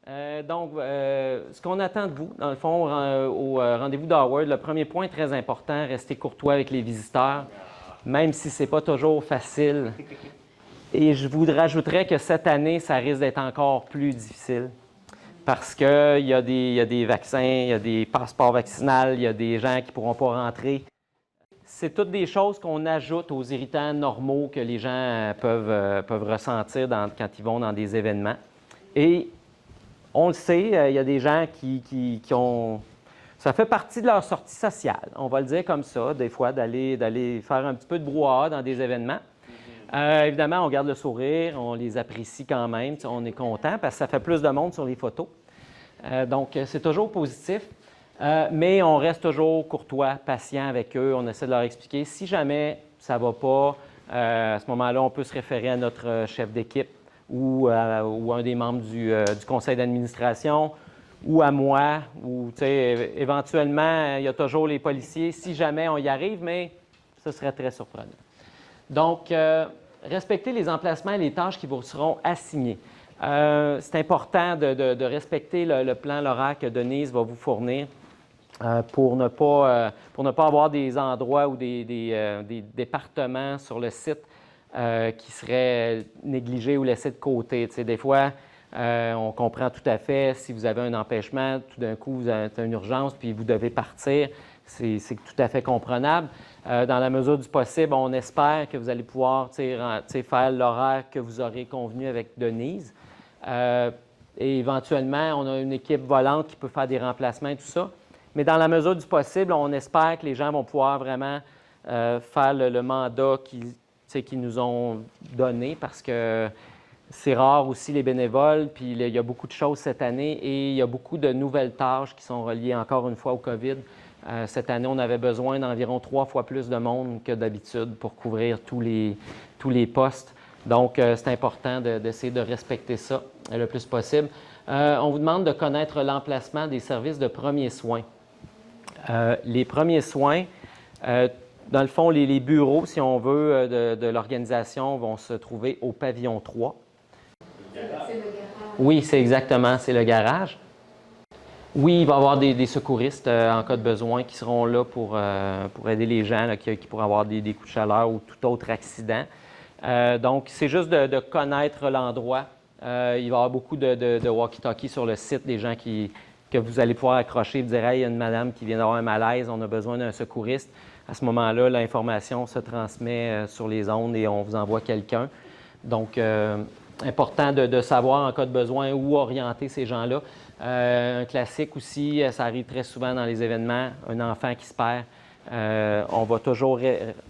Ce qu'on attend de vous, dans le fond, au rendez-vous d'Howard, le premier point très important, rester courtois avec les visiteurs, même si ce n'est pas toujours facile. Et je vous rajouterais que cette année, ça risque d'être encore plus difficile parce qu'il y a des vaccins, il y a des passeports vaccinaux, il y a des gens qui ne pourront pas rentrer. C'est toutes des choses qu'on ajoute aux irritants normaux que les gens peuvent ressentir quand ils vont dans des événements. Et on le sait, il y a des gens qui ont... Ça fait partie de leur sortie sociale, on va le dire comme ça, des fois, d'aller faire un petit peu de brouhaha dans des événements. Évidemment, on garde le sourire, on les apprécie quand même, on est content parce que ça fait plus de monde sur les photos. Donc, c'est toujours positif, mais on reste toujours courtois, patient avec eux, on essaie de leur expliquer. Si jamais ça ne va pas, à ce moment-là, on peut se référer à notre chef d'équipe ou un des membres du conseil d'administration ou à moi, ou éventuellement, il y a toujours les policiers, si jamais on y arrive, mais ce serait très surprenant. Donc, respectez les emplacements et les tâches qui vous seront assignées. C'est important de respecter le plan, l'horaire que Denise va vous fournir pour ne pas avoir des endroits ou des départements sur le site qui seraient négligés ou laissés de côté. Des fois, on comprend tout à fait si vous avez un empêchement, tout d'un coup, vous avez une urgence puis vous devez partir. C'est tout à fait comprenable. Dans la mesure du possible, on espère que vous allez pouvoir faire l'horaire que vous aurez convenu avec Denise. Et éventuellement, on a une équipe volante qui peut faire des remplacements et tout ça. Mais dans la mesure du possible, on espère que les gens vont pouvoir vraiment faire le mandat qu'ils nous ont donné parce que c'est rare aussi les bénévoles, puis il y a beaucoup de choses cette année et il y a beaucoup de nouvelles tâches qui sont reliées encore une fois au COVID. Cette année, on avait besoin d'environ 3 fois plus de monde que d'habitude pour couvrir tous les postes. Donc, c'est important d'essayer de respecter ça le plus possible. On vous demande de connaître l'emplacement des services de premiers soins. Les premiers soins, dans le fond, les bureaux, si on veut, de l'organisation vont se trouver au pavillon 3. C'est le garage. Oui, c'est exactement, c'est le garage. Oui, il va y avoir des secouristes en cas de besoin qui seront là pour aider les gens là, qui pourraient avoir des coups de chaleur ou tout autre accident. Donc, c'est juste de connaître l'endroit. Il va y avoir beaucoup de walkie-talkies sur le site, des gens que vous allez pouvoir accrocher et dire « Hey, il y a une madame qui vient d'avoir un malaise, on a besoin d'un secouriste ». À ce moment-là, l'information se transmet sur les ondes et on vous envoie quelqu'un. Donc, important de savoir en cas de besoin où orienter ces gens-là. Un classique aussi, ça arrive très souvent dans les événements, un enfant qui se perd. On va toujours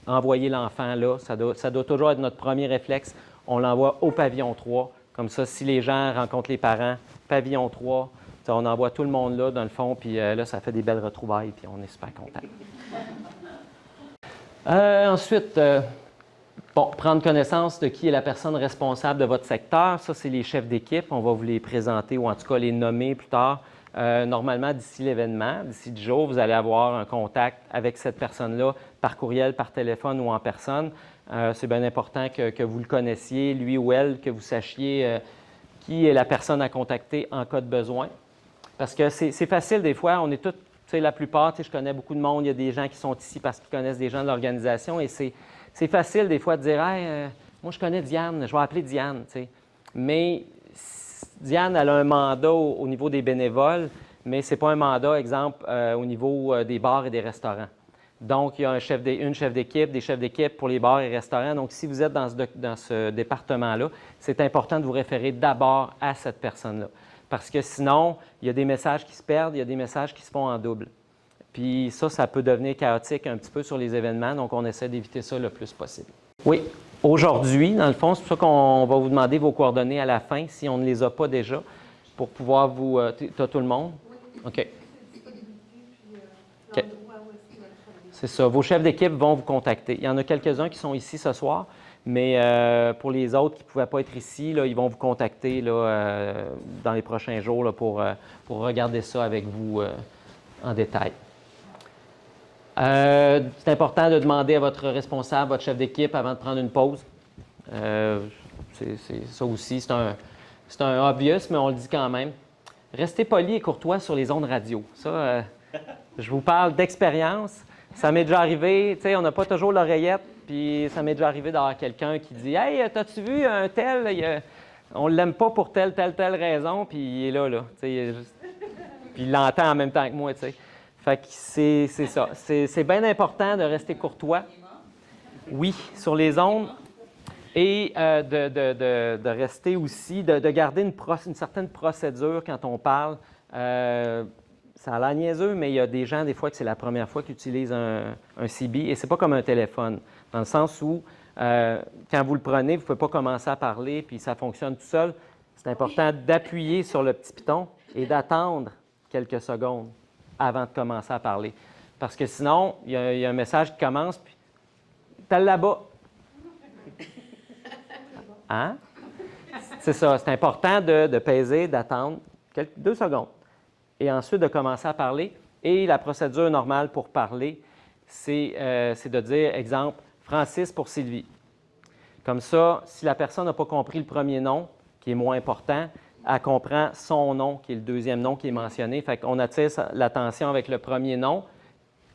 envoyer l'enfant là. Ça doit toujours être notre premier réflexe. On l'envoie au pavillon 3. Comme ça, si les gens rencontrent les parents, pavillon 3, on envoie tout le monde là, dans le fond, puis là, ça fait des belles retrouvailles, puis on est super contents. Ensuite, prendre connaissance de qui est la personne responsable de votre secteur. Ça, c'est les chefs d'équipe. On va vous les présenter ou en tout cas les nommer plus tard. Normalement, d'ici l'événement, d'ici 10 jours, vous allez avoir un contact avec cette personne-là par courriel, par téléphone ou en personne. C'est bien important que vous le connaissiez, lui ou elle, que vous sachiez qui est la personne à contacter en cas de besoin. Parce que c'est facile des fois, on est tous, la plupart, je connais beaucoup de monde, il y a des gens qui sont ici parce qu'ils connaissent des gens de l'organisation et c'est facile des fois de dire « Hey, moi je connais Diane, je vais appeler Diane ». Mais Diane, elle a un mandat au niveau des bénévoles, mais ce n'est pas un mandat, exemple, au niveau des bars et des restaurants. Donc, il y a une chef d'équipe, des chefs d'équipe pour les bars et restaurants. Donc, si vous êtes dans ce département-là, c'est important de vous référer d'abord à cette personne-là. Parce que sinon, il y a des messages qui se perdent, il y a des messages qui se font en double. Puis ça peut devenir chaotique un petit peu sur les événements, donc on essaie d'éviter ça le plus possible. Oui, aujourd'hui, dans le fond, c'est pour ça qu'on va vous demander vos coordonnées à la fin, si on ne les a pas déjà, pour pouvoir vous... tu as tout le monde? Oui. OK. OK. C'est ça. Vos chefs d'équipe vont vous contacter. Il y en a quelques-uns qui sont ici ce soir, mais pour les autres qui ne pouvaient pas être ici, là, ils vont vous contacter là, dans les prochains jours là, pour regarder ça avec vous en détail. C'est important de demander à votre responsable, votre chef d'équipe, avant de prendre une pause. Ça aussi, c'est un obvious, mais on le dit quand même. restez poli et courtois sur les ondes radio. Ça, je vous parle d'expérience. Ça m'est déjà arrivé, tu sais, on n'a pas toujours l'oreillette, puis ça m'est déjà arrivé d'avoir quelqu'un qui dit « Hey, t'as-tu vu un tel? On ne l'aime pas pour telle raison, puis il est là. » Puis il l'entend en même temps que moi, tu sais. Fait que c'est ça. C'est bien important de rester courtois. Oui, sur les ondes. Et de rester aussi, de garder une certaine procédure quand on parle. Ça a l'air niaiseux, mais il y a des gens, des fois, que c'est la première fois qu'ils utilisent un CB. Et ce n'est pas comme un téléphone, dans le sens où, quand vous le prenez, vous ne pouvez pas commencer à parler, puis ça fonctionne tout seul. C'est important d'appuyer sur le petit piton et d'attendre quelques secondes avant de commencer à parler. Parce que sinon, il y a un message qui commence, puis « T'es là-bas ». Hein? C'est ça, c'est important de peser, d'attendre 2 secondes et ensuite de commencer à parler. Et la procédure normale pour parler, c'est de dire, exemple, Francis pour Sylvie. Comme ça, si la personne n'a pas compris le premier nom, qui est moins important, elle comprend son nom, qui est le deuxième nom qui est mentionné. Fait qu'on attire l'attention avec le premier nom.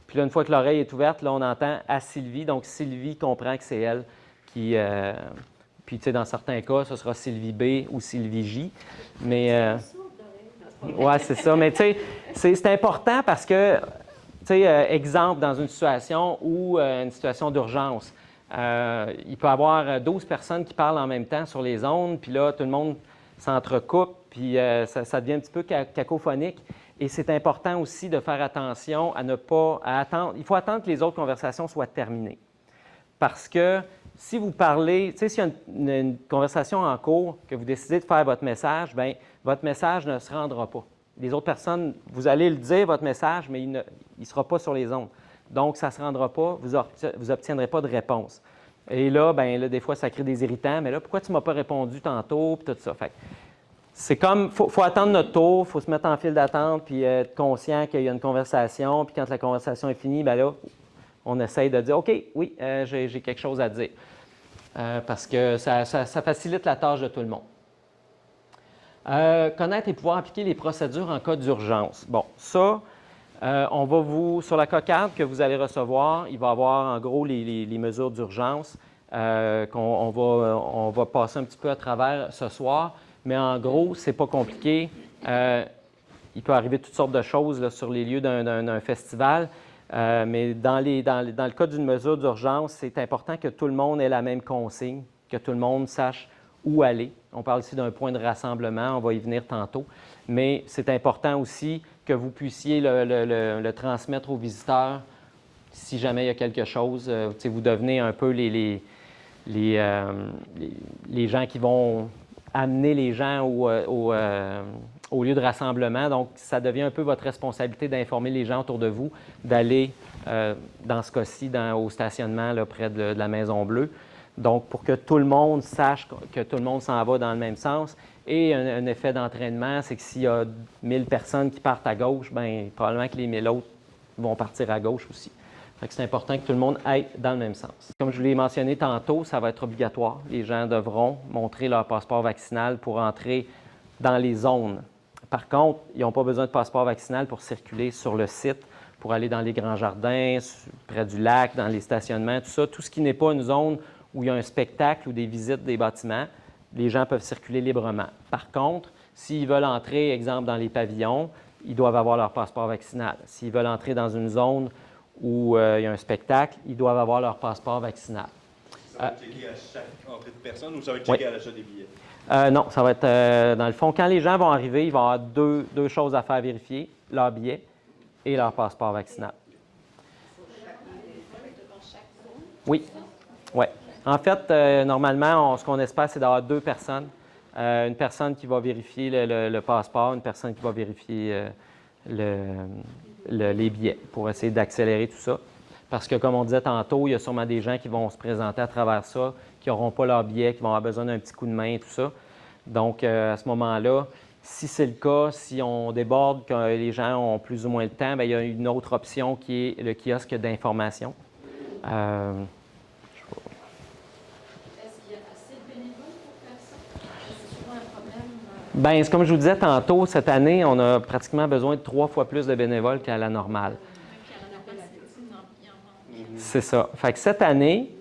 Puis là, une fois que l'oreille est ouverte, là, on entend à Sylvie. Donc, Sylvie comprend que c'est elle qui... Puis, tu sais, dans certains cas, ce sera Sylvie B ou Sylvie J. Mais, ouais, c'est ça. Mais, tu sais, c'est important parce que, tu sais, exemple, dans une situation ou une situation d'urgence, il peut y avoir 12 personnes qui parlent en même temps sur les ondes, puis là, tout le monde s'entrecoupe, puis ça devient un petit peu cacophonique. Et c'est important aussi de faire attention à ne pas attendre. Il faut attendre que les autres conversations soient terminées. Parce que si vous parlez, tu sais, s'il y a une conversation en cours, que vous décidez de faire votre message, bien, votre message ne se rendra pas. Les autres personnes, vous allez le dire, votre message, mais il ne sera pas sur les ondes. Donc, ça ne se rendra pas, vous n'obtiendrez pas de réponse. Et là, bien, là, des fois, ça crée des irritants. Mais là, pourquoi tu ne m'as pas répondu tantôt? Puis tout ça. Fait c'est comme, il faut attendre notre tour, il faut se mettre en file d'attente, puis être conscient qu'il y a une conversation. Puis quand la conversation est finie, bien là, on essaye de dire « OK, oui, j'ai quelque chose à dire. » Parce que ça facilite la tâche de tout le monde. Connaître et pouvoir appliquer les procédures en cas d'urgence. Bon, ça, on va sur la cocarde que vous allez recevoir, il va y avoir en gros les mesures d'urgence on va passer un petit peu à travers ce soir. Mais en gros, ce n'est pas compliqué. Il peut arriver toutes sortes de choses là, sur les lieux d'un festival. Mais dans le cas d'une mesure d'urgence, c'est important que tout le monde ait la même consigne, que tout le monde sache où aller. On parle ici d'un point de rassemblement, on va y venir tantôt. Mais c'est important aussi que vous puissiez le transmettre aux visiteurs si jamais il y a quelque chose. Vous devenez un peu les gens qui vont amener les gens au lieu de rassemblement. Donc, ça devient un peu votre responsabilité d'informer les gens autour de vous, d'aller, dans ce cas-ci, au stationnement là, près de la Maison Bleue. Donc, pour que tout le monde sache que tout le monde s'en va dans le même sens. Et un effet d'entraînement, c'est que s'il y a 1000 personnes qui partent à gauche, bien, probablement que les 1000 autres vont partir à gauche aussi. C'est important que tout le monde aille dans le même sens. Comme je vous l'ai mentionné tantôt, ça va être obligatoire. Les gens devront montrer leur passeport vaccinal pour entrer dans les zones. Par contre, ils n'ont pas besoin de passeport vaccinal pour circuler sur le site, pour aller dans les grands jardins, près du lac, dans les stationnements, tout ça. Tout ce qui n'est pas une zone où il y a un spectacle ou des visites des bâtiments, les gens peuvent circuler librement. Par contre, s'ils veulent entrer, exemple, dans les pavillons, ils doivent avoir leur passeport vaccinal. S'ils veulent entrer dans une zone où il y a un spectacle, ils doivent avoir leur passeport vaccinal. Ça va être checké à chaque entrée de personne ou ça va être checké à l'achat des billets? Non, ça va être, dans le fond, quand les gens vont arriver, il va y avoir deux choses à faire vérifier, leur billet et leur passeport vaccinal. Oui. Ouais. En fait, normalement, ce qu'on espère, c'est d'avoir 2 personnes. Une personne qui va vérifier le passeport, une personne qui va vérifier les billets pour essayer d'accélérer tout ça. Parce que, comme on disait tantôt, il y a sûrement des gens qui vont se présenter à travers ça, qui n'auront pas leur billet, qui vont avoir besoin d'un petit coup de main et tout ça. Donc, à ce moment-là, si c'est le cas, si on déborde, que les gens ont plus ou moins le temps, bien, il y a une autre option qui est le kiosque d'information. Est-ce qu'il y a assez de bénévoles pour faire ça? C'est souvent un problème Bien, c'est comme je vous disais tantôt, cette année, on a pratiquement besoin de 3 fois plus de bénévoles qu'à la normale. C'est ça. Fait que cette année,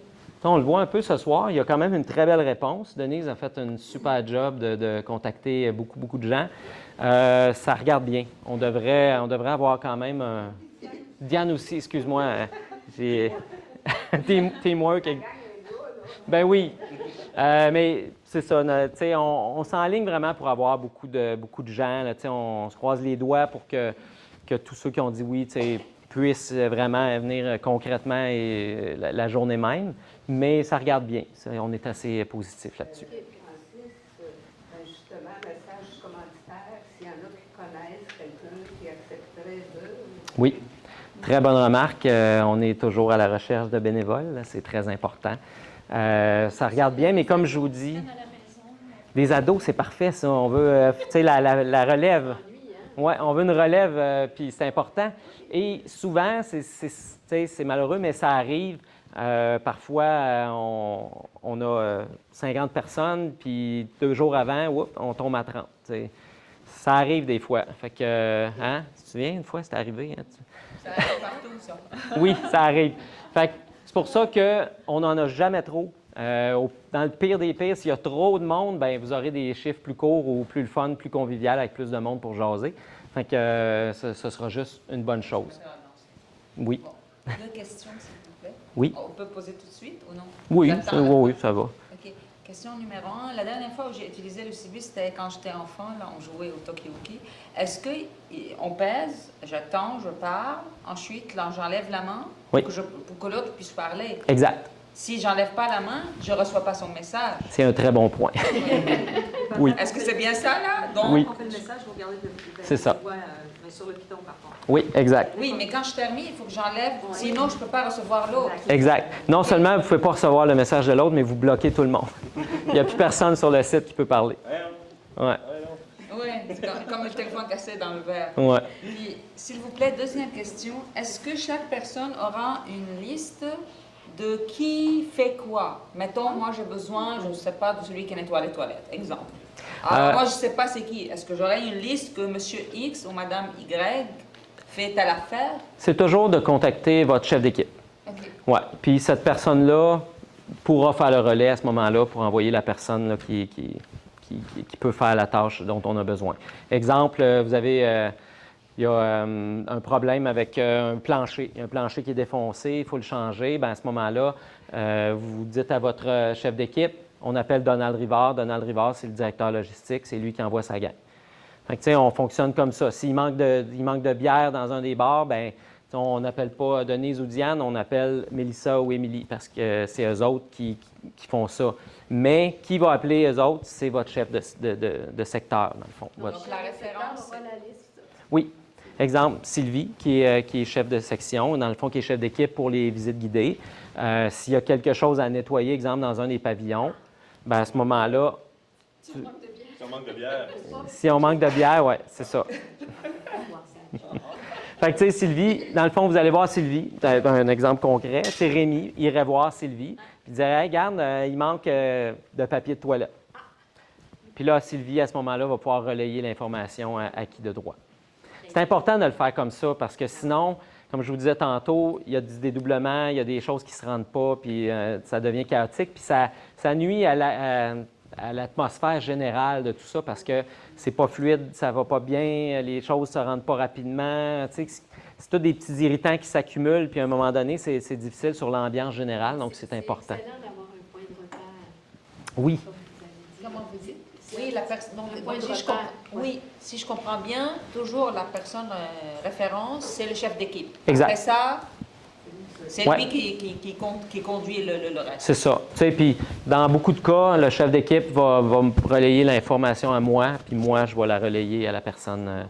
on le voit un peu ce soir, il y a quand même une très belle réponse. Denise a fait une super job de contacter beaucoup, beaucoup de gens. Ça regarde bien. On devrait avoir quand même Diane aussi, excuse-moi. J'ai teamwork. Ben oui. Mais c'est ça. On s'enligne vraiment pour avoir beaucoup de gens. Là, on se croise les doigts pour que tous ceux qui ont dit oui puissent vraiment venir concrètement et la journée même. Mais ça regarde bien. On est assez positif là-dessus. Et Francis, justement, message commanditaire, s'il y en a qui connaissent quelqu'un qui accepterait de... Oui, très bonne remarque. On est toujours à la recherche de bénévoles. Là, c'est très important. Ça regarde bien, mais comme je vous dis, des ados, c'est parfait, ça. On veut, tu sais, la relève. Oui, on veut une relève, puis c'est important. Et souvent, c'est malheureux, mais ça arrive. Parfois, on a 50 personnes, puis 2 jours avant, on tombe à 30. T'sais. Ça arrive des fois. Fait que, hein? Tu te souviens, une fois, c'est arrivé? Hein? Ça arrive partout, ça. Oui, ça arrive. Fait que c'est pour ça qu'on n'en a jamais trop. Dans le pire des pires, s'il y a trop de monde, bien, vous aurez des chiffres plus courts ou plus le fun, plus convivial, avec plus de monde pour jaser. Fait que ce sera juste une bonne chose. Oui. Bon. 2 questions, s'il vous plaît. Oui. On peut poser tout de suite ou non? Oui, J'attends. ça va. OK. Question numéro 1. La dernière fois où j'ai utilisé le civisme, c'était quand j'étais enfant. Là, on jouait au Tokyo-Ki. Est-ce qu'on pèse, j'attends, je parle, ensuite, là, j'enlève la main Oui. pour que l'autre puisse parler? Exact. Si j'enlève pas la main, je ne reçois pas son message. C'est un très bon point. Oui. Est-ce que c'est bien ça, là? Donc, Oui. On fait le message, vous regardez C'est ça. mais sur le piton, par contre. Oui, exact. oui, mais quand je termine, il faut que j'enlève. Sinon, je ne peux pas recevoir l'autre. Exact. Non seulement vous ne pouvez pas recevoir le message de l'autre, mais vous bloquez tout le monde. Il n'y a plus personne sur le site qui peut parler. Ouais. Oui, c'est comme le téléphone cassé dans le verre. Ouais. Puis, s'il vous plaît, deuxième question. Est-ce que chaque personne aura une liste de qui fait quoi? Mettons, moi, j'ai besoin, je ne sais pas, de celui qui nettoie les toilettes, exemple. Alors, moi, je ne sais pas c'est qui. Est-ce que j'aurai une liste que Monsieur X ou Madame Y fait à l'affaire? C'est toujours de contacter votre chef d'équipe. OK. Oui. Puis cette personne-là pourra faire le relais à ce moment-là pour envoyer la personne là, qui peut faire la tâche dont on a besoin. Exemple, vous avez... il y a un problème avec un plancher. Il y a un plancher qui est défoncé, il faut le changer. Bien, à ce moment-là, vous dites à votre chef d'équipe, on appelle Donald Rivard. Donald Rivard, c'est le directeur logistique, c'est lui qui envoie sa gang. Fait que, on fonctionne comme ça. S'il manque de bière dans un des bars, bien, on n'appelle pas Denise ou Diane, on appelle Mélissa ou Émilie parce que c'est eux autres qui font ça. Mais qui va appeler eux autres, c'est votre chef de secteur, dans le fond. Donc, la référence... Oui. Exemple, Sylvie, qui est chef de section, dans le fond, qui est chef d'équipe pour les visites guidées. S'il y a quelque chose à nettoyer, exemple, dans un des pavillons, bien, à ce moment-là... Si on manque de bière. Si on manque de bière, oui, c'est ça. Fait que, tu sais, Sylvie, dans le fond, vous allez voir Sylvie, un exemple concret, c'est Rémi, il irait voir Sylvie, puis il dirait, hey, regarde, il manque de papier de toilette. Puis là, Sylvie, à ce moment-là, va pouvoir relayer l'information à qui de droit. C'est important de le faire comme ça parce que sinon, comme je vous disais tantôt, il y a du dédoublement, il y a des choses qui ne se rendent pas, puis ça devient chaotique, puis ça nuit à l'atmosphère générale de tout ça parce que c'est pas fluide, ça va pas bien, les choses ne se rendent pas rapidement. Tu sais, c'est tous des petits irritants qui s'accumulent, puis à un moment donné, c'est difficile sur l'ambiance générale, donc c'est important. C'est excellent d'avoir un point de repère. Oui. Comment vous dites? Oui, la personne. point de repère. Oui, si je comprends bien, toujours la personne référence, c'est le chef d'équipe. Exact. Après ça, c'est Ouais. lui qui conduit le reste. C'est ça. Tu sais, puis dans beaucoup de cas, le chef d'équipe va me relayer l'information à moi, puis moi, je vais la relayer à la personne.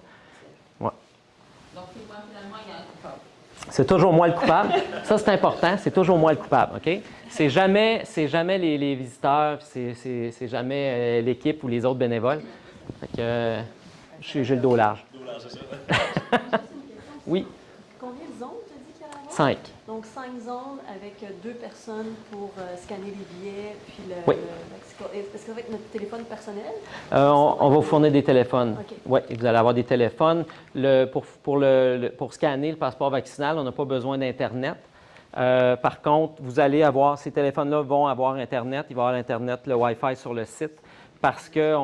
Ouais. Donc, finalement, il y a un coupable. C'est toujours moi le coupable. Ça, c'est important. C'est toujours moi le coupable, OK? C'est jamais les visiteurs, c'est jamais l'équipe ou les autres bénévoles. Fait que j'ai le dos large. D'où c'est ça. Oui, Combien de zones, tu as dit qu'il y en a? 5. Donc, 5 zones avec 2 personnes pour scanner les billets, puis Oui. Est-ce que ça va être notre téléphone personnel? On va vous fournir des téléphones. OK. Oui, vous allez avoir des téléphones. Pour scanner le passeport vaccinal, on n'a pas besoin d'Internet. Par contre, vous allez avoir, ces téléphones-là vont avoir Internet. Il va y avoir Internet, le Wi-Fi sur le site, parce que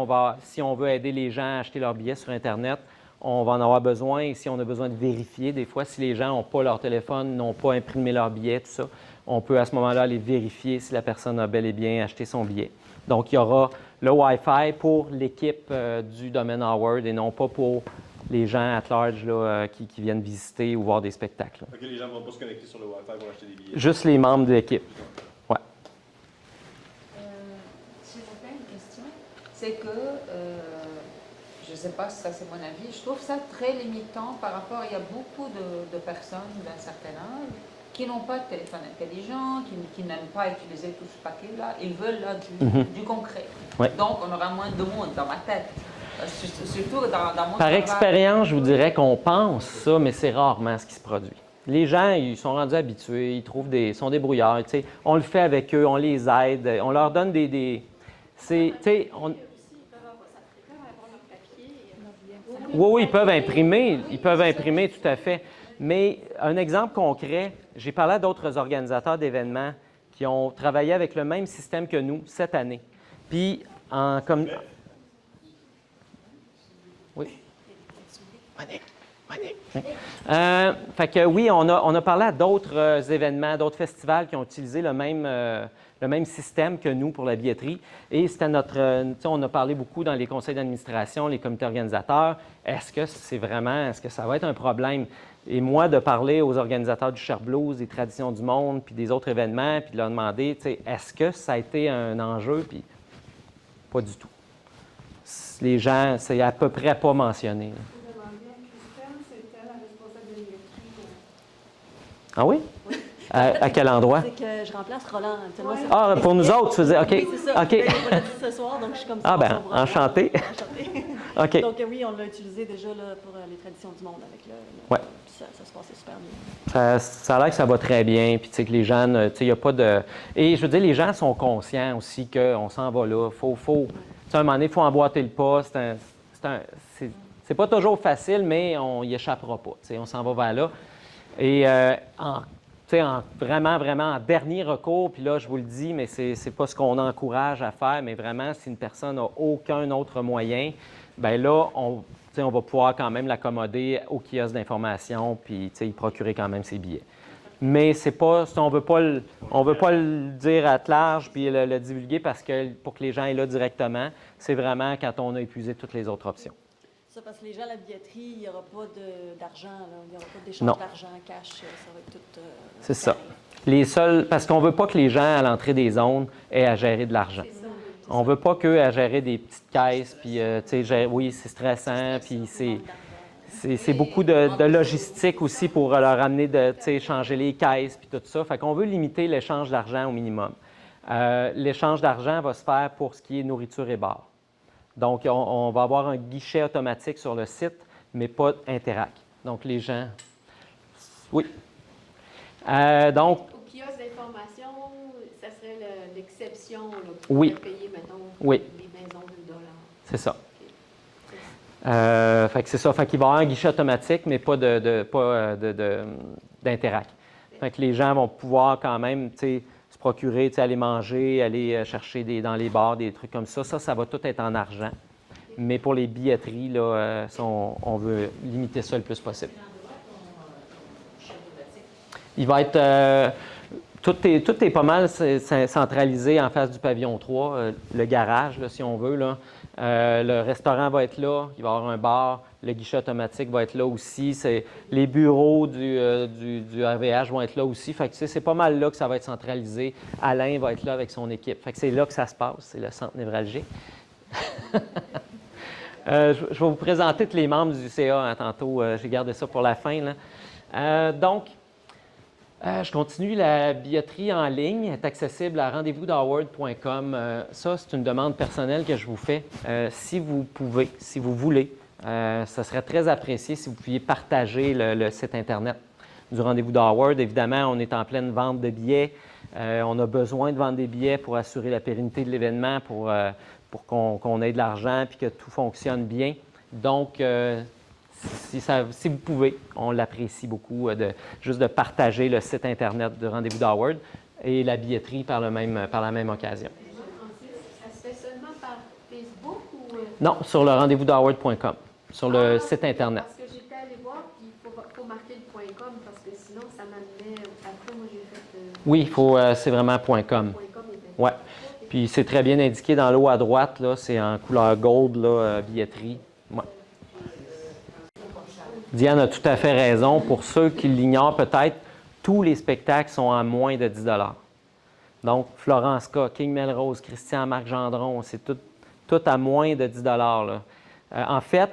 si on veut aider les gens à acheter leurs billets sur Internet, on va en avoir besoin. Et si on a besoin de vérifier, des fois, si les gens n'ont pas leur téléphone, n'ont pas imprimé leur billet, tout ça, on peut à ce moment-là aller vérifier si la personne a bel et bien acheté son billet. Donc, il y aura le Wi-Fi pour l'équipe du domaine Howard et non pas pour les gens at large là, qui viennent visiter ou voir des spectacles. OK, les gens ne vont pas se connecter sur le Wi-Fi pour acheter des billets. Juste les membres de l'équipe. Ouais. S'il vous plaît, une question. C'est que, je ne sais pas si ça c'est mon avis, je trouve ça très limitant par rapport, il y a beaucoup de personnes d'un certain âge qui n'ont pas de téléphone intelligent, qui n'aiment pas utiliser tout ce paquet-là, ils veulent là du concret. Ouais. Donc on aura moins de monde dans ma tête. Surtout dans mon Par travail. expérience, je vous dirais qu'on pense ça, mais c'est rarement ce qui se produit. Les gens, ils sont rendus habitués, ils trouvent sont débrouillards. Tu sais. On le fait avec eux, on les aide, on leur donne des c'est, tu sais, oui, ils peuvent imprimer tout à fait. Mais un exemple concret, j'ai parlé à d'autres organisateurs d'événements qui ont travaillé avec le même système que nous cette année. Puis, Oui. Fait que oui, on a parlé à d'autres événements, d'autres festivals qui ont utilisé le même système que nous pour la billetterie. Et c'était on a parlé beaucoup dans les conseils d'administration, les comités organisateurs. Est-ce que ça va être un problème? Et moi, de parler aux organisateurs du Cher Blues, des Traditions du Monde, puis des autres événements, puis de leur demander, est-ce que ça a été un enjeu? Puis pas du tout. Les gens, c'est à peu près pas mentionné. Je demandais à Christelle, c'était la responsable de billetterie. Ah oui? Oui. À quel endroit? C'est que je remplace Roland. Actuellement, Ouais. Ah, pour nous autres, tu faisais, OK. Oui, c'est ça. OK. Il n'est pas là ce soir, donc je suis comme ça. Ah, ben, enchanté. Enchanté. OK. Donc oui, on l'a utilisé déjà là, pour les traditions du monde avec Ouais. Ça se passait super bien. Ça a l'air que ça va très bien, puis tu sais que les gens, tu sais, il n'y a pas de... Et je veux dire, les gens sont conscients aussi qu'on s'en va là. Tu sais, à un moment donné, il faut emboîter le pas. C'est pas toujours facile, mais on n'y échappera pas. Tu sais, on s'en va vers là. Et vraiment en dernier recours, puis là, je vous le dis, mais c'est pas ce qu'on encourage à faire, mais vraiment, si une personne n'a aucun autre moyen, bien là, on va pouvoir quand même l'accommoder au kiosque d'information, puis y procurer quand même ses billets. Mais c'est pas, on veut pas le dire à large puis le divulguer pour que les gens aient là directement. C'est vraiment quand on a épuisé toutes les autres options. Ça, parce que les gens à la billetterie, il n'y aura pas d'argent, il n'y aura pas d'échange d'argent, cash, ça va être tout... c'est ça. Parce qu'on ne veut pas que les gens à l'entrée des zones aient à gérer de l'argent. On ne veut pas qu'eux aient à gérer des petites caisses, puis oui, c'est stressant, puis c'est beaucoup de logistique aussi pour leur amener changer les caisses, puis tout ça. Fait qu'on veut limiter l'échange d'argent au minimum. L'échange d'argent va se faire pour ce qui est nourriture et bar. Donc, on va avoir un guichet automatique sur le site, mais pas Interac. Donc, les gens... Oui. Donc... Au kiosque d'information, ça serait l'exception pour Oui. payer, mettons, Oui. les maisons de $. C'est ça. Fait que c'est ça. Fait qu'il va y avoir un guichet automatique, mais pas d'Interac. Fait que les gens vont pouvoir quand même, se procurer, aller manger, aller chercher dans les bars, des trucs comme ça. Ça va tout être en argent. Mais pour les billetteries, là, on veut limiter ça le plus possible. Il va être... tout est pas mal centralisé en face du pavillon 3, le garage, là, si on veut. Là. Le restaurant va être là, il va y avoir un bar, le guichet automatique va être là aussi. Les bureaux du RVH vont être là aussi. Fait que, c'est pas mal là que ça va être centralisé. Alain va être là avec son équipe. Fait que c'est là que ça se passe, c'est le centre névralgique. Je vais vous présenter tous les membres du CA tantôt. J'ai gardé ça pour la fin. Là. Donc, je continue. La billetterie en ligne est accessible à rendez-vous-d'howard.com. Ça, c'est une demande personnelle que je vous fais. Si vous pouvez, si vous voulez, ça serait très apprécié si vous pouviez partager le site Internet. du rendez-vous d'Howard. Évidemment, on est en pleine vente de billets. On a besoin de vendre des billets pour assurer la pérennité de l'événement, pour qu'on ait de l'argent et que tout fonctionne bien. Donc, si vous pouvez, on l'apprécie beaucoup, juste de partager le site Internet de Rendez-vous d'Howard et la billetterie par la même occasion. Ça se fait seulement par Facebook ou... Non, sur le rendez-vous d'Howard.com, sur le site Internet. Parce que j'étais allée voir, puis il faut marquer le .com, parce que sinon, ça m'amenait... Après, moi, j'ai fait... Oui, c'est vraiment .com. .com était... Ouais. Puis c'est très bien indiqué dans le haut à droite, là, c'est en couleur gold, là, billetterie. Ouais. Diane a tout à fait raison. Pour ceux qui l'ignorent peut-être, tous les spectacles sont à moins de 10 $. Donc, Florence K, King Melrose, Christian Marc Gendron, c'est tout à moins de 10 $. Là. En fait...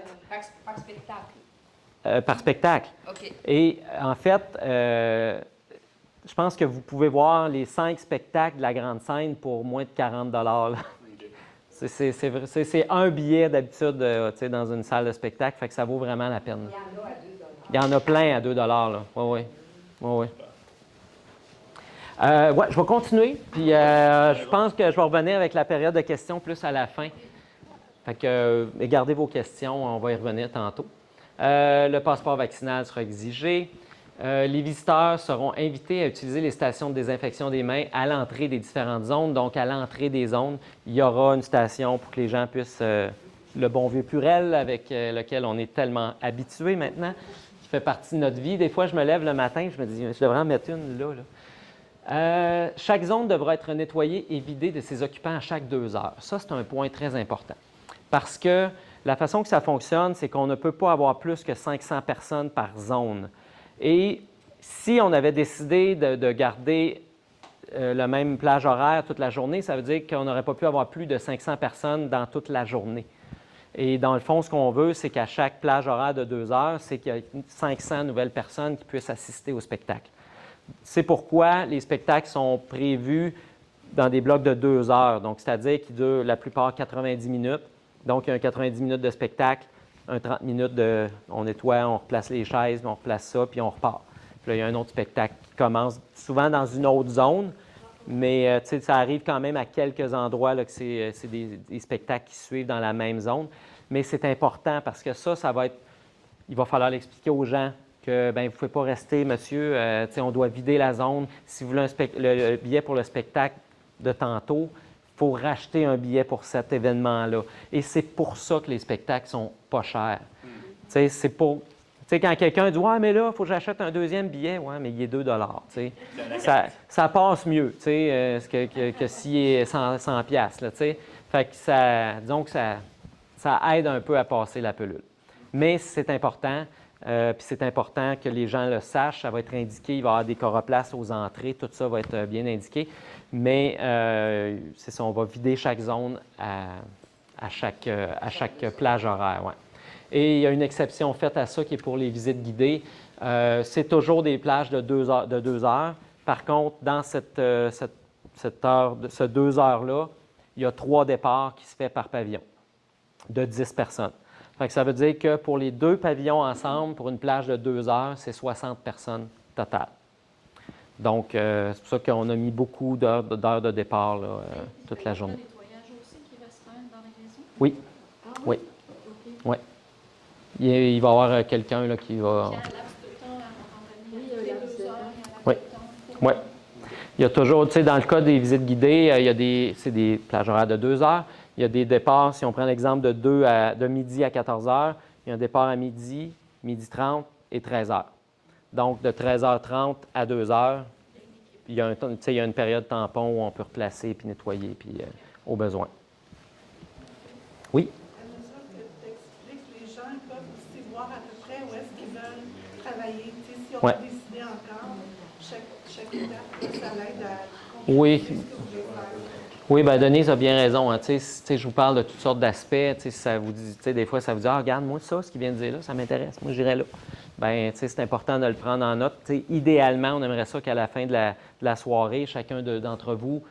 Par spectacle. Par spectacle. OK. Et en fait, je pense que vous pouvez voir les 5 spectacles de la grande scène pour moins de 40 $. Là. C'est un billet d'habitude dans une salle de spectacle, fait que ça vaut vraiment la peine. Il y en a plein à 2 $. Là. Oui. Je vais continuer, puis je pense que je vais revenir avec la période de questions plus à la fin. Fait que gardez vos questions, on va y revenir tantôt. Le passeport vaccinal sera exigé. Les visiteurs seront invités à utiliser les stations de désinfection des mains à l'entrée des différentes zones. Donc, à l'entrée des zones, il y aura une station pour que les gens puissent... le bon vieux Purel avec lequel on est tellement habitué maintenant, qui fait partie de notre vie. Des fois, je me lève le matin, je me dis, je devrais en mettre une là. Chaque zone devra être nettoyée et vidée de ses occupants à chaque 2 heures. Ça, c'est un point très important. Parce que la façon que ça fonctionne, c'est qu'on ne peut pas avoir plus que 500 personnes par zone. Et si on avait décidé de garder le même plage horaire toute la journée, ça veut dire qu'on n'aurait pas pu avoir plus de 500 personnes dans toute la journée. Et dans le fond, ce qu'on veut, c'est qu'à chaque plage horaire de 2 heures, c'est qu'il y ait 500 nouvelles personnes qui puissent assister au spectacle. C'est pourquoi les spectacles sont prévus dans des blocs de 2 heures, donc c'est-à-dire qu'ils durent la plupart 90 minutes. Donc, il y a un 90 minutes de spectacle, un 30 minutes on nettoie, on replace les chaises, on replace ça, puis on repart. Puis là, il y a un autre spectacle qui commence souvent dans une autre zone, mais ça arrive quand même à quelques endroits là, que c'est des spectacles qui suivent dans la même zone. Mais c'est important parce que ça va être... Il va falloir l'expliquer aux gens que vous ne pouvez pas rester, monsieur, on doit vider la zone. Si vous voulez le billet pour le spectacle de tantôt, il faut racheter un billet pour cet événement-là. Et c'est pour ça que les spectacles sont pas chers. C'est pour... quand quelqu'un dit « Ouais, mais là, il faut que j'achète un deuxième billet. » Ouais, mais il est 2 $. Ça passe mieux que s'il est 100 $. Là, fait que disons que ça aide un peu à passer la pilule. Mais c'est important. Puis c'est important que les gens le sachent. Ça va être indiqué. Il va y avoir des coroplaces aux entrées. Tout ça va être bien indiqué. Mais c'est ça, on va vider chaque zone à chaque plage horaire. Ouais. Et il y a une exception faite à ça qui est pour les visites guidées. C'est toujours des plages de 2 heures. Par contre, dans cette heure, ce 2 heures-là, il y a 3 départs qui se font par pavillon de 10 personnes. Fait que ça veut dire que pour les 2 pavillons ensemble, pour une plage de 2 heures, c'est 60 personnes total. Donc, c'est pour ça qu'on a mis beaucoup d'heures de départ là, toute la journée. nettoyage aussi qui restreint dans la maison? Oui. Oui. Oui. Il va y avoir quelqu'un là, qui va... Il y a un laps de temps à un moment donné. 2 heures, il y a un laps de temps. Oui. Il y a toujours, dans le cas des visites guidées, c'est des plages horaires de 2 heures. Il y a des départs, si on prend l'exemple de midi à 14 heures, il y a un départ à midi, midi 30 et 13 heures. Donc, de 13h30 à 2 heures, il y a une période tampon où on peut replacer puis nettoyer puis, au besoin. Oui? À mesure que tu expliques, les gens peuvent aussi voir à peu près où est-ce qu'ils veulent travailler. Si on a décidé encore, chaque étape, ça l'aide à Oui. ce que vous voulez faire. Oui, bien, Denise a bien raison. Hein. Je vous parle de toutes sortes d'aspects. Ça vous dit, des fois, ça vous dit ah, regarde, moi, ça, ce qu'il vient de dire là, ça m'intéresse. Moi, j'irai là. Bien, c'est important de le prendre en note. Idéalement, on aimerait ça qu'à la fin de la soirée, chacun d'entre vous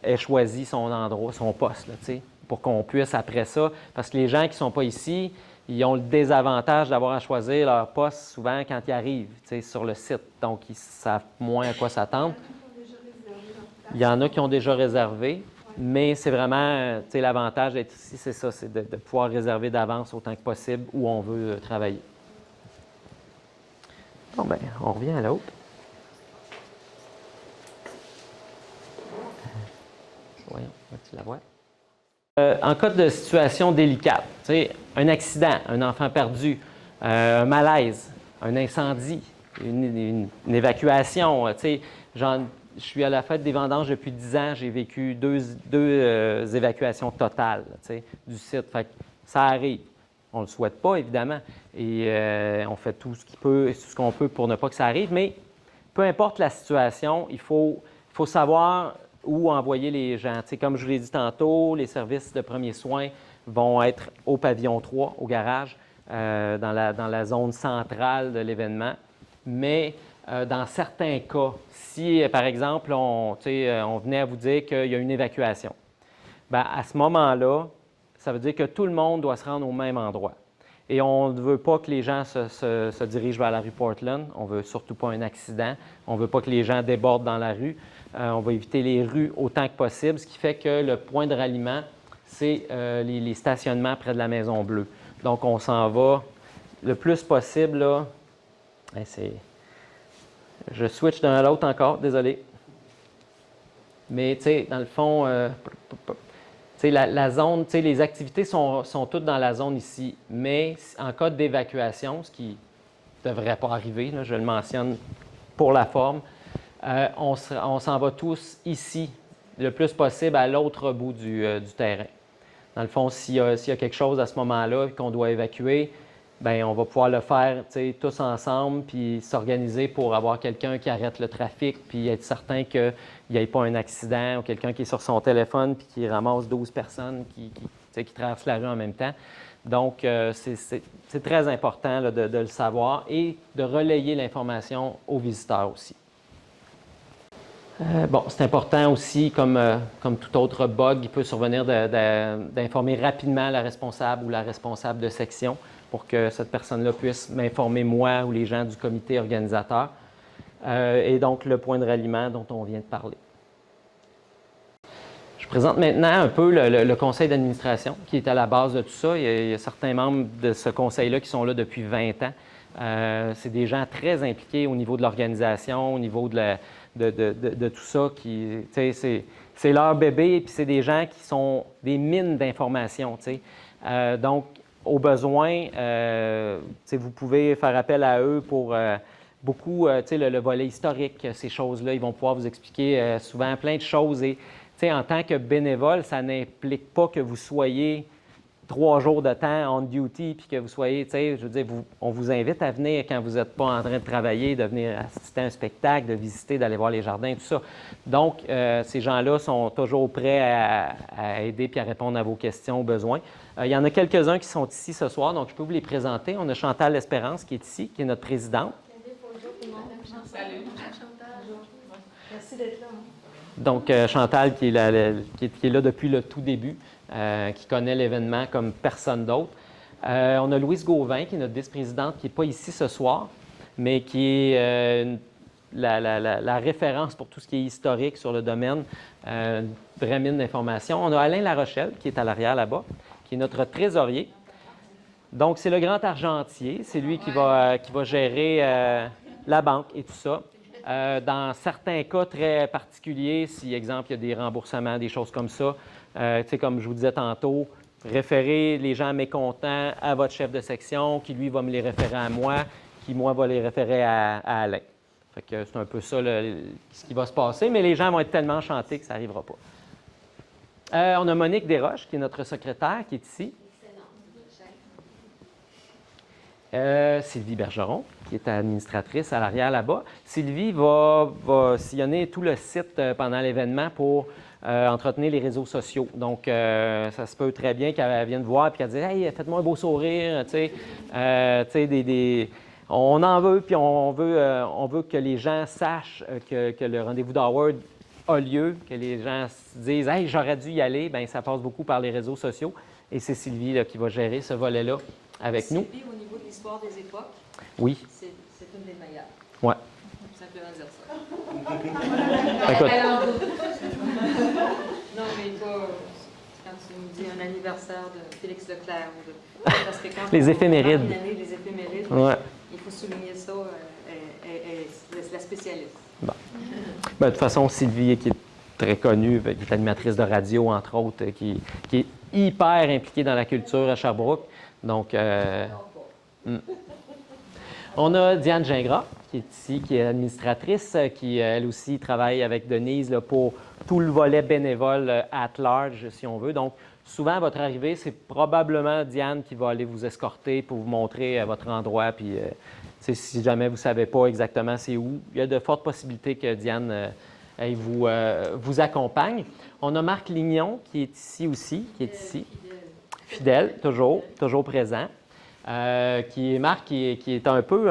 ait choisi son endroit, son poste, là, pour qu'on puisse, après ça, parce que les gens qui ne sont pas ici, ils ont le désavantage d'avoir à choisir leur poste souvent quand ils arrivent sur le site. Donc, ils savent moins à quoi s'attendre. Il y en a qui ont déjà réservé, mais c'est vraiment l'avantage d'être ici, c'est ça, c'est de pouvoir réserver d'avance autant que possible où on veut travailler. Bon, bien, on revient à l'autre. Voyons, tu la vois? En cas de situation délicate, un accident, un enfant perdu, un malaise, un incendie, une évacuation. Je suis à la fête des vendanges depuis 10 ans, j'ai vécu deux évacuations totales du site. Fait que ça arrive. On ne le souhaite pas, évidemment, et on fait tout ce qu'on peut pour ne pas que ça arrive, mais peu importe la situation, il faut savoir où envoyer les gens. Comme je vous l'ai dit tantôt, les services de premiers soins vont être au pavillon 3, au garage, dans la zone centrale de l'événement. Mais dans certains cas, si, par exemple, on venait à vous dire qu'il y a une évacuation, bien, à ce moment-là, ça veut dire que tout le monde doit se rendre au même endroit. Et on ne veut pas que les gens se dirigent vers la rue Portland. On ne veut surtout pas un accident. On ne veut pas que les gens débordent dans la rue. On va éviter les rues autant que possible, ce qui fait que le point de ralliement, c'est les stationnements près de la Maison Bleue. Donc, on s'en va le plus possible, là. Je switch d'un à l'autre encore, désolé. Mais, tu sais, dans le fond, la zone, les activités sont toutes dans la zone ici. Mais en cas d'évacuation, ce qui ne devrait pas arriver, là, je le mentionne pour la forme, on s'en va tous ici, le plus possible à l'autre bout du terrain. Dans le fond, s'il y a quelque chose à ce moment-là qu'on doit évacuer, bien, on va pouvoir le faire tous ensemble, puis s'organiser pour avoir quelqu'un qui arrête le trafic, puis être certain qu'il n'y ait pas un accident ou quelqu'un qui est sur son téléphone puis qui ramasse 12 personnes qui traversent la rue en même temps. Donc, c'est très important là, de le savoir et de relayer l'information aux visiteurs aussi. Bon, c'est important aussi, comme tout autre bug, il peut survenir d'informer rapidement la responsable ou la responsable de section pour que cette personne-là puisse m'informer moi ou les gens du comité organisateur. Et donc, le point de ralliement dont on vient de parler. Je présente maintenant un peu le conseil d'administration qui est à la base de tout ça. Il y a certains membres de ce conseil-là qui sont là depuis 20 ans. C'est des gens très impliqués au niveau de l'organisation, au niveau de tout ça. C'est leur bébé, puis c'est des gens qui sont des mines d'informations. Donc, au besoin, vous pouvez faire appel à eux pour beaucoup, le volet historique, ces choses-là. Ils vont pouvoir vous expliquer souvent plein de choses. Et en tant que bénévole, ça n'implique pas que vous soyez 3 jours de temps on duty, puis que vous soyez, je veux dire, on vous invite à venir quand vous n'êtes pas en train de travailler, de venir assister à un spectacle, de visiter, d'aller voir les jardins, tout ça. Donc, ces gens-là sont toujours prêts à aider puis à répondre à vos questions, aux besoins. Il y en a quelques-uns qui sont ici ce soir, donc je peux vous les présenter. On a Chantal L'Espérance qui est ici, qui est notre présidente. Salut. Merci d'être là. Donc, Chantal qui est là depuis le tout début, qui connaît l'événement comme personne d'autre. On a Louise Gauvin, qui est notre vice-présidente, qui n'est pas ici ce soir, mais qui est la référence pour tout ce qui est historique sur le domaine, vraie mine d'informations. On a Alain Larochelle, qui est à l'arrière là-bas, qui est notre trésorier. Donc, c'est le grand argentier. C'est lui qui va gérer la banque et tout ça. Dans certains cas très particuliers, si, exemple, il y a des remboursements, des choses comme ça, comme je vous disais tantôt, référer les gens mécontents à votre chef de section, qui, lui, va me les référer à moi, qui, moi, va les référer à Alain. Fait que c'est un peu ça ce qui va se passer, mais les gens vont être tellement enchantés que ça n'arrivera pas. On a Monique Desroches, qui est notre secrétaire, qui est ici. Sylvie Bergeron, qui est administratrice à l'arrière là-bas. Sylvie va sillonner tout le site pendant l'événement pour entretenir les réseaux sociaux. Donc, ça se peut très bien qu'elle vienne voir et qu'elle dise « Hey, faites-moi un beau sourire, on en veut, puis on veut que les gens sachent que le rendez-vous d'Howard a lieu, que les gens se disent « Hey, j'aurais dû y aller », bien, ça passe beaucoup par les réseaux sociaux. Et c'est Sylvie là, qui va gérer ce volet-là avec nous. Sylvie, au niveau de l'histoire des époques, Oui. c'est une des meilleures. Ouais. Simplement dire ça. Écoute, Elle en doute. Non, mais toi, quand tu nous dis un anniversaire de Félix Leclerc, ou de, parce que quand Les on éphémérides. marque une année, les éphémérides, ouais. il faut souligner ça, c'est la spécialiste. Ben, de toute façon, Sylvie, qui est très connue, qui est animatrice de radio, entre autres, qui est hyper impliquée dans la culture à Sherbrooke. Donc, on a Diane Gingras, qui est ici, qui est administratrice, qui, elle aussi, travaille avec Denise là, pour tout le volet bénévole at large, si on veut. Donc, souvent, à votre arrivée, c'est probablement Diane qui va aller vous escorter pour vous montrer votre endroit. Puis, si jamais vous ne savez pas exactement c'est où, il y a de fortes possibilités que Diane elle vous accompagne. On a Marc Lignon, qui est ici aussi, qui est ici. Fidèle, toujours présent. Qui est Marc, qui est un peu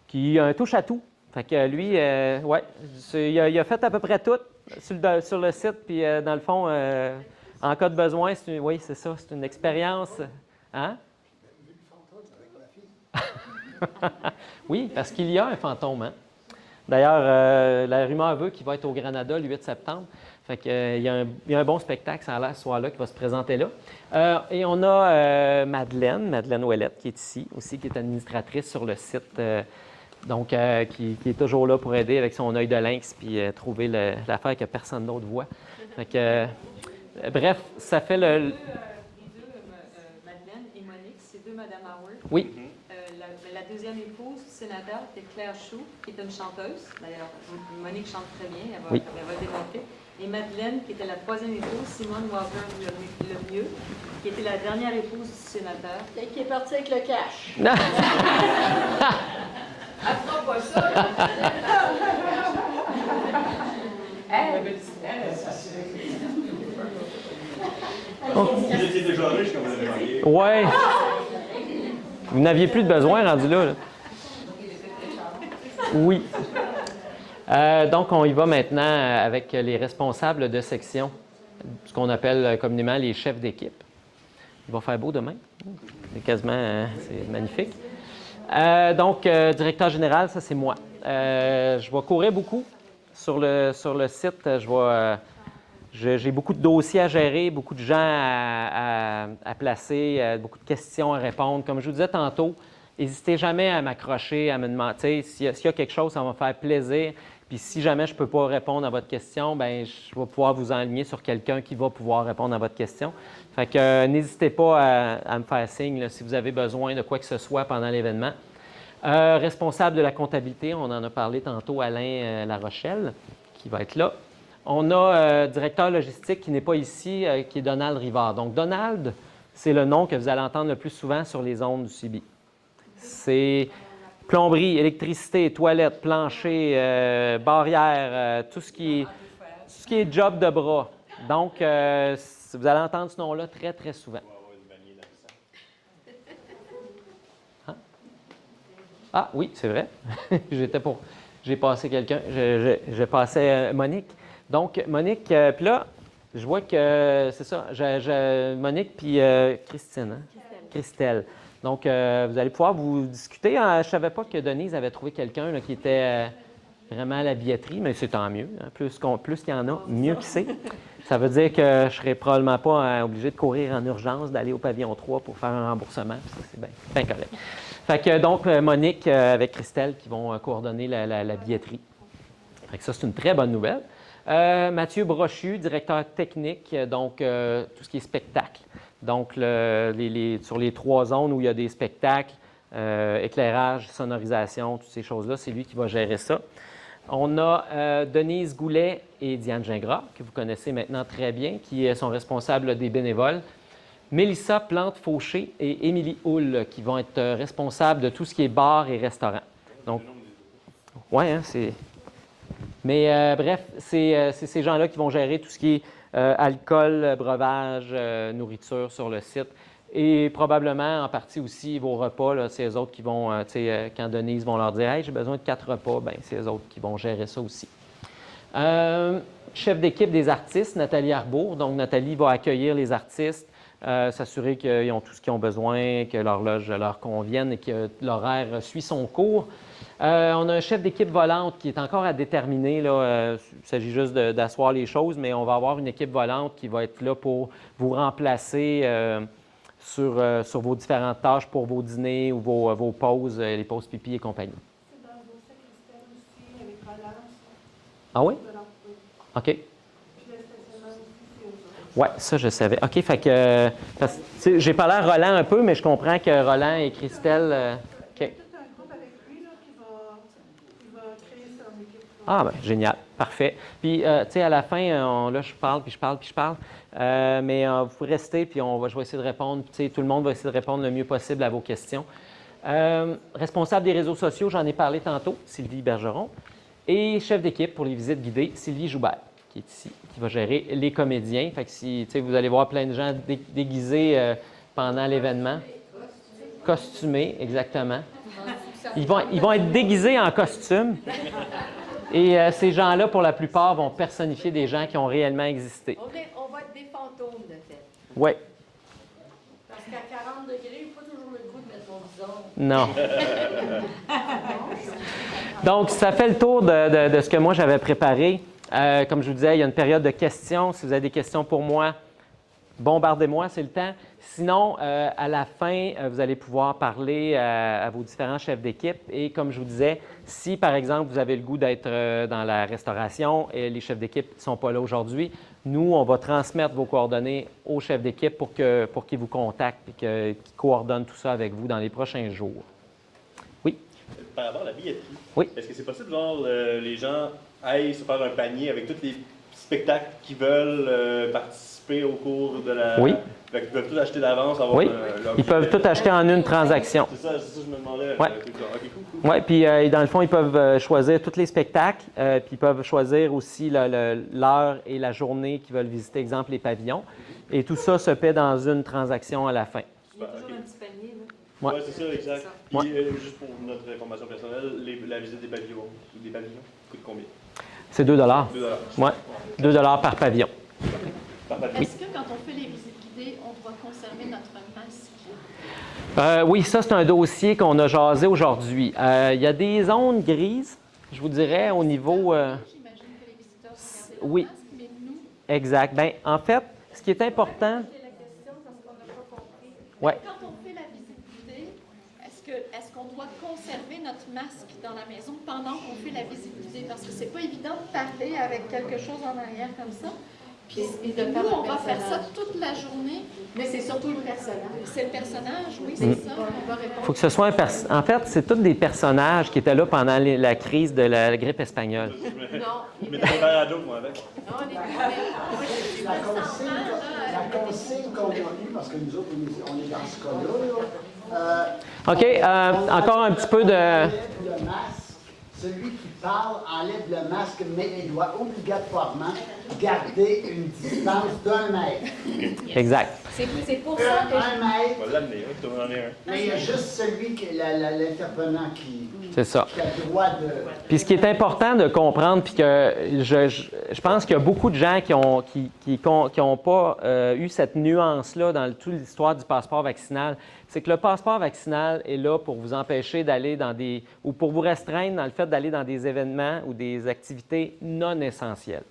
qui a un touche-à-tout. Fait que lui, ouais, il a fait à peu près tout sur le site, puis dans le fond, en cas de besoin, oui, c'est ça, c'est une expérience. Hein? Oui, parce qu'il y a un fantôme. Hein? D'ailleurs, la rumeur veut qu'il va être au Granada le 8 septembre. Fait que, il y a un bon spectacle, ça a l'air, ce soir-là, qui va se présenter là. Et on a Madeleine Ouellette, qui est ici aussi, qui est administratrice sur le site, donc qui est toujours là pour aider avec son œil de lynx puis trouver l'affaire que personne d'autre voit. Fait que, bref, ça fait le... Les deux, Madeleine et Monique, c'est deux Madame Howard. Oui. La deuxième épouse sénateur, c'est Claire Chou, qui est une chanteuse. D'ailleurs, Monique chante très bien, elle va démontrer. Et Madeleine, qui était la troisième épouse, Simone Wagner-Lemieux, qui était la dernière épouse du sénateur. Et qui est parti avec le cash. Non. Elle fera pas ça! Vous étiez déjà riche quand vous avez marié. Ouais. Vous n'aviez plus de besoin rendu là. Oui. Donc, on y va maintenant avec les responsables de section, ce qu'on appelle communément les chefs d'équipe. Il va faire beau demain. C'est quasiment, c'est magnifique. Donc, directeur général, ça c'est moi. Je vais courir beaucoup sur le site. J'ai beaucoup de dossiers à gérer, beaucoup de gens à placer, beaucoup de questions à répondre. Comme je vous disais tantôt, n'hésitez jamais à m'accrocher, à me demander. S'il y a quelque chose, ça va me faire plaisir. Puis si jamais je ne peux pas répondre à votre question, bien, je vais pouvoir vous enligner sur quelqu'un qui va pouvoir répondre à votre question. Fait que n'hésitez pas à me faire signe là, si vous avez besoin de quoi que ce soit pendant l'événement. Responsable de la comptabilité, on en a parlé tantôt, Alain Larochelle, qui va être là. On a directeur logistique qui n'est pas ici, qui est Donald Rivard. Donc, Donald, c'est le nom que vous allez entendre le plus souvent sur les ondes du CB. C'est plomberie, électricité, toilettes, plancher, barrière, tout ce qui est job de bras. Donc, vous allez entendre ce nom-là très, très souvent. Hein? Ah oui, c'est vrai. J'ai passé quelqu'un. J'ai passé Monique. Donc, Monique, puis là, je vois que c'est ça. Monique puis Christine. Hein? Christelle. Donc, vous allez pouvoir vous discuter. Je ne savais pas que Denise avait trouvé quelqu'un qui était vraiment à la billetterie, mais c'est tant mieux. Hein? Plus qu'il y en a, mieux que c'est. Ça veut dire que je ne serai probablement pas obligé de courir en urgence, d'aller au pavillon 3 pour faire un remboursement. Ça, c'est bien correct. Fait que donc, Monique avec Christelle qui vont coordonner la billetterie. Fait que ça, c'est une très bonne nouvelle. Mathieu Brochu, directeur technique, donc tout ce qui est spectacle. Donc, sur les 3 zones où il y a des spectacles, éclairage, sonorisation, toutes ces choses-là, c'est lui qui va gérer ça. On a Denise Goulet et Diane Gingras, que vous connaissez maintenant très bien, qui sont responsables des bénévoles. Mélissa Plante-Fauché et Émilie Houle, qui vont être responsables de tout ce qui est bar et restaurant. Donc, oui, hein, c'est... Mais bref, c'est ces gens-là qui vont gérer tout ce qui est alcool, breuvage, nourriture sur le site. Et probablement, en partie aussi, vos repas, là, c'est eux autres qui vont, quand Denise vont leur dire « Hey, j'ai besoin de 4 repas », bien, c'est eux autres qui vont gérer ça aussi. Chef d'équipe des artistes, Nathalie Arbour. Donc, Nathalie va accueillir les artistes, s'assurer qu'ils ont tout ce qu'ils ont besoin, que l'horloge leur convienne et que l'horaire suit son cours. On a un chef d'équipe volante qui est encore à déterminer. Là, il s'agit juste d'asseoir les choses, mais on va avoir une équipe volante qui va être là pour vous remplacer sur vos différentes tâches pour vos dîners ou vos pauses, les pauses pipi et compagnie. C'est dans le dossier Christelle aussi, avec Roland. Ah oui? Voilà. OK. Puis le stationnement aussi, c'est eux autres. Oui, ça, je savais. OK, fait que. Parce que, j'ai parlé à Roland un peu, mais je comprends que Roland et Christelle. Il y a OK. tout un groupe avec lui là, qui va créer son équipe. Ah, bien, génial. Parfait. Puis, tu sais, à la fin, là, je parle, puis je parle, puis je parle. Mais vous pouvez rester, puis je vais essayer de répondre. Tu sais, tout le monde va essayer de répondre le mieux possible à vos questions. Responsable des réseaux sociaux, j'en ai parlé tantôt, Sylvie Bergeron. Et chef d'équipe pour les visites guidées, Sylvie Joubert, qui est ici, qui va gérer les comédiens. Fait que si, tu sais, vous allez voir plein de gens déguisés pendant l'événement. Costumés, exactement. Ils vont être déguisés en costume. Et ces gens-là, pour la plupart, vont personnifier des gens qui ont réellement existé. On va être des fantômes, de fait. Oui. Parce qu'à 40 degrés, il faut pas toujours le goût de mettre mon visage. Non. Donc, ça fait le tour de ce que moi j'avais préparé. Comme je vous disais, il y a une période de questions. Si vous avez des questions pour moi, bombardez-moi, c'est le temps. Sinon, à la fin, vous allez pouvoir parler à vos différents chefs d'équipe. Et comme je vous disais, si par exemple vous avez le goût d'être dans la restauration et les chefs d'équipe ne sont pas là aujourd'hui, nous, on va transmettre vos coordonnées aux chefs d'équipe pour qu'ils vous contactent et qu'ils coordonnent tout ça avec vous dans les prochains jours. Oui? Par rapport à la billetterie, Oui. est-ce que c'est possible, genre, les gens aillent se faire un panier avec tous les spectacles qu'ils veulent participer au cours de la... Oui. Fait qu'ils peuvent tout acheter d'avance, avoir Oui, leur ils peuvent tout acheter en une transaction. C'est ça, je me demandais. Ouais. Ok, cool. Oui, puis dans le fond, ils peuvent choisir tous les spectacles, puis ils peuvent choisir aussi l'heure et la journée qu'ils veulent visiter, exemple les pavillons. Et tout ça se paie dans une transaction à la fin. Il y a toujours un petit panier, là. Ouais. Ouais, c'est ça, exact. Puis, Ouais. juste pour notre information personnelle, la visite des pavillons coûte combien? C'est 2 $. 2 $. Oui, 2 $ par pavillon. Par pavillon. Est-ce que quand on fait les visites guidées, on doit conserver notre masque? Oui, ça, c'est un dossier qu'on a jasé aujourd'hui. Il y a des zones grises, je vous dirais, au niveau... J'imagine que les visiteurs doivent garder leur oui. masque, mais nous, Exact. Bien, en fait, ce qui est important... C'est la question parce qu'on n'a pas compris. Ouais. quand on fait la visite guidée, est-ce qu'on doit conserver notre masque dans la maison pendant qu'on fait la visite guidée? Parce que c'est pas évident de parler avec quelque chose en arrière comme ça. Puis nous, on va faire ça toute la journée. Mais c'est surtout le personnage. C'est le personnage, oui, c'est ça. On va répondre. Il faut que ce soit un En fait, c'est tous des personnages qui étaient là pendant la crise de la grippe espagnole. Non. Je m'étais préparé à joke, moi, avec. Non, on est La consigne qu'on a eue, parce que nous autres, on est dans ce cas-là, OK, encore un petit peu de... le masque, celui qui parle enlève le masque, mais il doit obligatoirement garder une distance d'1 mètre. Exact. C'est pour ça que 1 mètre, On va l'amener, hein, tu vas en un. mais il y a juste celui, l'intervenant qui C'est ça. a le droit de... Puis ce qui est important de comprendre, puis que je pense qu'il y a beaucoup de gens qui ont pas eu cette nuance-là dans toute l'histoire du passeport vaccinal, c'est que le passeport vaccinal est là pour vous empêcher d'aller dans des... ou pour vous restreindre dans le fait d'aller dans des événements ou des activités non essentielles.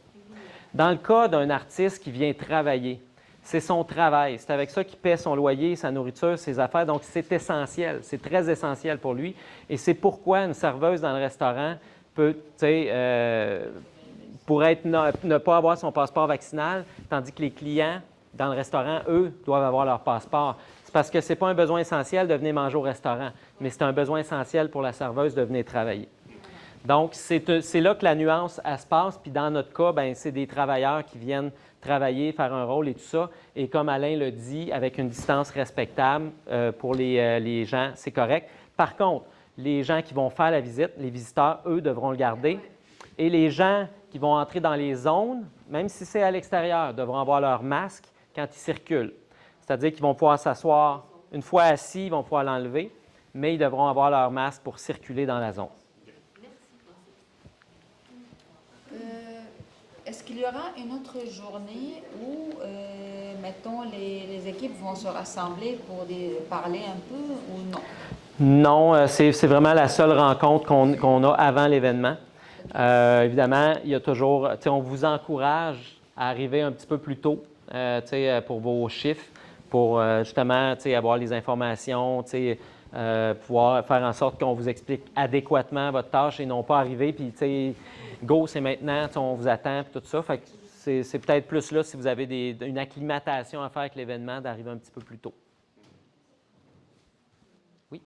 Dans le cas d'un artiste qui vient travailler, c'est son travail. C'est avec ça qu'il paie son loyer, sa nourriture, ses affaires. Donc, c'est essentiel. C'est très essentiel pour lui. Et c'est pourquoi une serveuse dans le restaurant peut, pourrait ne pas avoir son passeport vaccinal, tandis que les clients dans le restaurant, eux, doivent avoir leur passeport. C'est parce que ce n'est pas un besoin essentiel de venir manger au restaurant, mais c'est un besoin essentiel pour la serveuse de venir travailler. Donc, c'est là que la nuance, elle se passe. Puis dans notre cas, bien, c'est des travailleurs qui viennent travailler, faire un rôle et tout ça. Et comme Alain le dit, avec une distance respectable pour les gens, c'est correct. Par contre, les gens qui vont faire la visite, les visiteurs, eux, devront le garder. Et les gens qui vont entrer dans les zones, même si c'est à l'extérieur, devront avoir leur masque quand ils circulent. C'est-à-dire qu'ils vont pouvoir s'asseoir. Une fois assis, ils vont pouvoir l'enlever, mais ils devront avoir leur masque pour circuler dans la zone. Est-ce qu'il y aura une autre journée où mettons, les équipes vont se rassembler pour parler un peu ou non? Non, c'est vraiment la seule rencontre qu'on a avant l'événement. Évidemment, il y a toujours, on vous encourage à arriver un petit peu plus tôt pour vos chiffres, pour justement avoir les informations, pouvoir faire en sorte qu'on vous explique adéquatement votre tâche et non pas arriver, puis go, c'est maintenant, on vous attend, puis tout ça. Fait que c'est peut-être plus là si vous avez une acclimatation à faire avec l'événement, d'arriver un petit peu plus tôt.